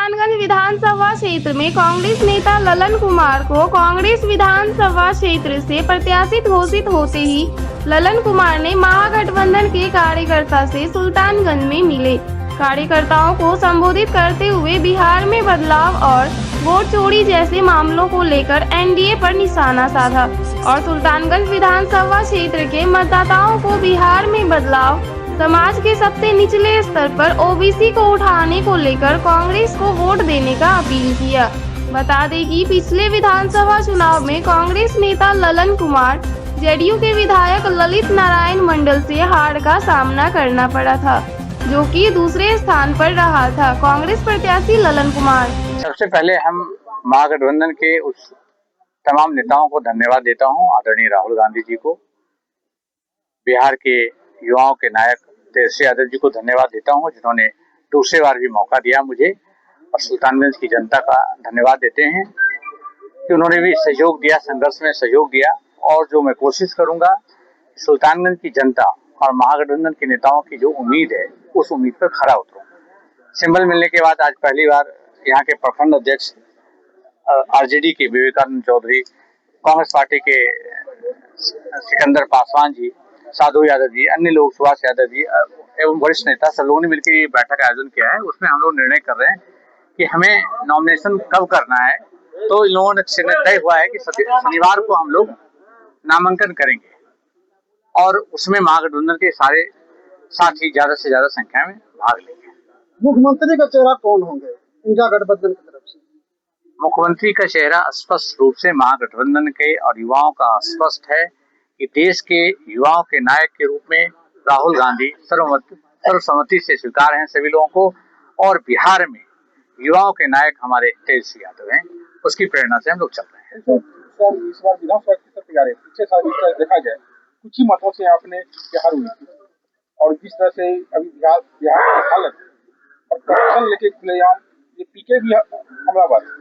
सुल्तानगंज विधानसभा क्षेत्र में कांग्रेस नेता ललन कुमार को कांग्रेस विधानसभा क्षेत्र से प्रत्याशी घोषित होते ही ललन कुमार ने महागठबंधन के कार्यकर्ता से सुल्तानगंज में मिले। कार्यकर्ताओं को संबोधित करते हुए बिहार में बदलाव और वोट चोरी जैसे मामलों को लेकर एनडीए पर निशाना साधा और सुल्तानगंज विधानसभा क्षेत्र के मतदाताओं को बिहार में बदलाव, समाज के सबसे निचले स्तर पर ओबीसी को उठाने को लेकर कांग्रेस को वोट देने का अपील किया। बता दें कि पिछले विधानसभा चुनाव में कांग्रेस नेता ललन कुमार जेडीयू के विधायक ललित नारायण मंडल से हार का सामना करना पड़ा था, जो कि दूसरे स्थान पर रहा था कांग्रेस प्रत्याशी ललन कुमार। सबसे पहले हम महागठबंधन के उस तमाम नेताओं को धन्यवाद देता हूं, आदरणीय राहुल गांधी जी को, बिहार के युवाओं के नायक तेजस्वी यादव जी को धन्यवाद देता हूं, जिन्होंने दूसरी बार भी मौका दिया मुझे, और सुल्तानगंज की जनता का धन्यवाद देते हैं कि उन्होंने भी सहयोग दिया, संघर्ष में सहयोग दिया। और जो मैं कोशिश करूंगा, सुल्तानगंज की जनता और महागठबंधन के नेताओं की जो उम्मीद है, उस उम्मीद पर खरा उतरूं। सिंबल मिलने के बाद आज पहली बार यहाँ के प्रखंड अध्यक्ष आरजेडी के विवेकानंद चौधरी, कांग्रेस पार्टी के सिकंदर पासवान जी, साधु यादव जी, अन्य लोग, सुभाष यादव जी एवं वरिष्ठ नेता, सब लोगों ने मिलकर ये बैठक का आयोजन किया है। उसमें हम लोग निर्णय कर रहे हैं कि हमें नॉमिनेशन कब करना है। तो इन लोगों ने तय हुआ है कि शनिवार को हम लोग नामांकन करेंगे और उसमें महागठबंधन के सारे साथी ज्यादा से ज्यादा संख्या में भाग लेंगे। मुख्यमंत्री का चेहरा कौन होंगे इंडिया गठबंधन की तरफ से? मुख्यमंत्री का चेहरा स्पष्ट रूप से महागठबंधन के और युवाओं का स्पष्ट है कि देश के युवाओं के नायक के रूप में राहुल गांधी सर्वसम्मति से स्वीकार हैं सभी लोगों को, और बिहार में युवाओं के नायक हमारे तेजस्वी यादव हैं। उसकी प्रेरणा से हम लोग चल रहे हैं। इस बार विधानसभा की तैयारी पिछले साल देखा जाए कुछ ही मतों से आपने हार हुई थी, और जिस तरह से अभी बिहार की हालत और करप्शन लेके खुलेआम ये पीके भी हमलावर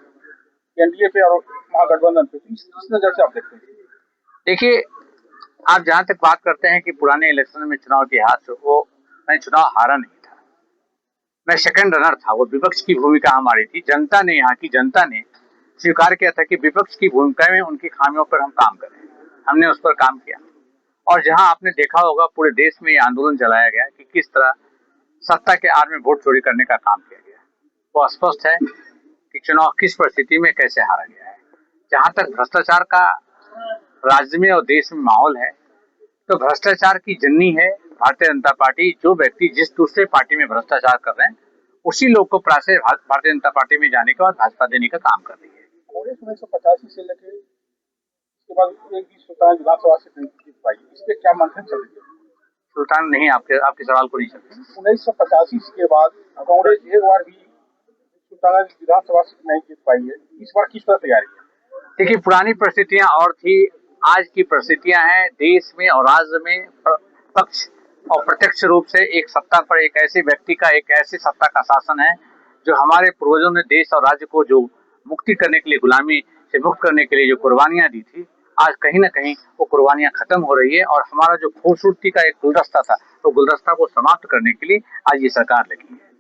एनडीए पे और महागठबंधन पे, इस नजर से आप देखते हैं? देखिए, आप जहां तक बात करते हैं कि पुराने इलेक्शन में चुनाव इतिहास, वो मैं चुनाव हारा नहीं था, मैं सेकंड रनर था। वो विपक्ष की भूमिका हमारी थी। जनता ने, यहाँ की जनता ने स्वीकार किया था कि विपक्ष की भूमिका में उनकी खामियों पर हम काम करें। हमने उस पर काम किया, और जहां आपने देखा होगा पूरे देश में ये आंदोलन चलाया गया कि किस तरह सत्ता के आड़ में वोट चोरी करने का काम किया गया, वो स्पष्ट है कि चुनाव किस परिस्थिति में कैसे हारा गया है। जहां तक भ्रष्टाचार का राज्य में और देश में माहौल है, तो भ्रष्टाचार की जननी है भारतीय जनता पार्टी। जो व्यक्ति जिस दूसरे पार्टी में भ्रष्टाचार कर रहे हैं, उसी लोग को प्रायः भारतीय जनता पार्टी में जाने के बाद भाजपा देने का काम कर रही है। 1985 से लेकर इसके बाद एक भी सुल्तान विधानसभा से नहीं जीत पाई, इस पे क्या मंथन चल रही है? सुल्तान नहीं, आपके सवाल को नहीं सकते। 1985 के बाद कांग्रेस एक बार भी सुल्तान विधानसभा से नहीं जीत पाई है, इस बार किस तरह तैयारी है? देखिए, पुरानी परिस्थितियां और थी, आज की परिस्थितियां हैं। देश में और राज्य में पक्ष और प्रत्यक्ष रूप से एक सत्ता पर एक ऐसे व्यक्ति का, एक ऐसी सत्ता का शासन है जो हमारे पूर्वजों ने देश और राज्य को जो मुक्ति करने के लिए, गुलामी से मुक्त करने के लिए जो कुर्बानियां दी थी, आज कहीं ना कहीं वो कुर्बानियां खत्म हो रही है। और हमारा जो खूबसूरती का एक गुलदस्ता था, तो गुलदस्ता को समाप्त करने के लिए आज ये सरकार लगी है।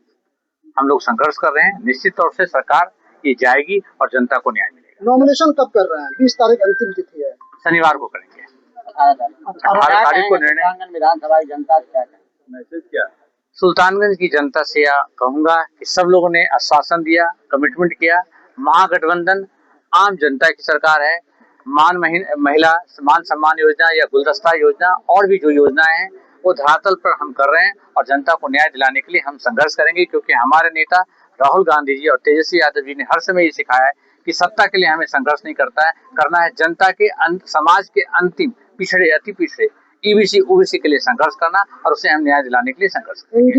हम लोग संघर्ष कर रहे हैं। निश्चित तौर से सरकार ये जाएगी और जनता को न्याय मिलेगा। नॉमिनेशन कब कर रहे हैं? 20 तारीख अंतिम तिथि है। शनिवार को करेंगे। 18 तारीख को निर्णय। विधानसभा की जनता से क्या मैसेज क्या? सुल्तानगंज की जनता से यह कहूंगा कि सब लोगों ने आश्वासन दिया, कमिटमेंट किया। महागठबंधन आम जनता की सरकार है। महिला मान सम्मान योजना या गुलदस्ता योजना और भी जो योजनाएं हैं, वो धरातल पर हम कर रहे हैं, और जनता को न्याय दिलाने के लिए हम संघर्ष करेंगे। क्योंकि हमारे नेता राहुल गांधी जी और तेजस्वी यादव जी ने हर समय ये सिखाया है कि सत्ता के लिए हमें संघर्ष नहीं करना है, जनता के समाज के अंतिम पिछड़े, अति पिछड़े ईबीसी ओबीसी के लिए संघर्ष करना, और उसे हम न्याय दिलाने के लिए संघर्ष करेंगे।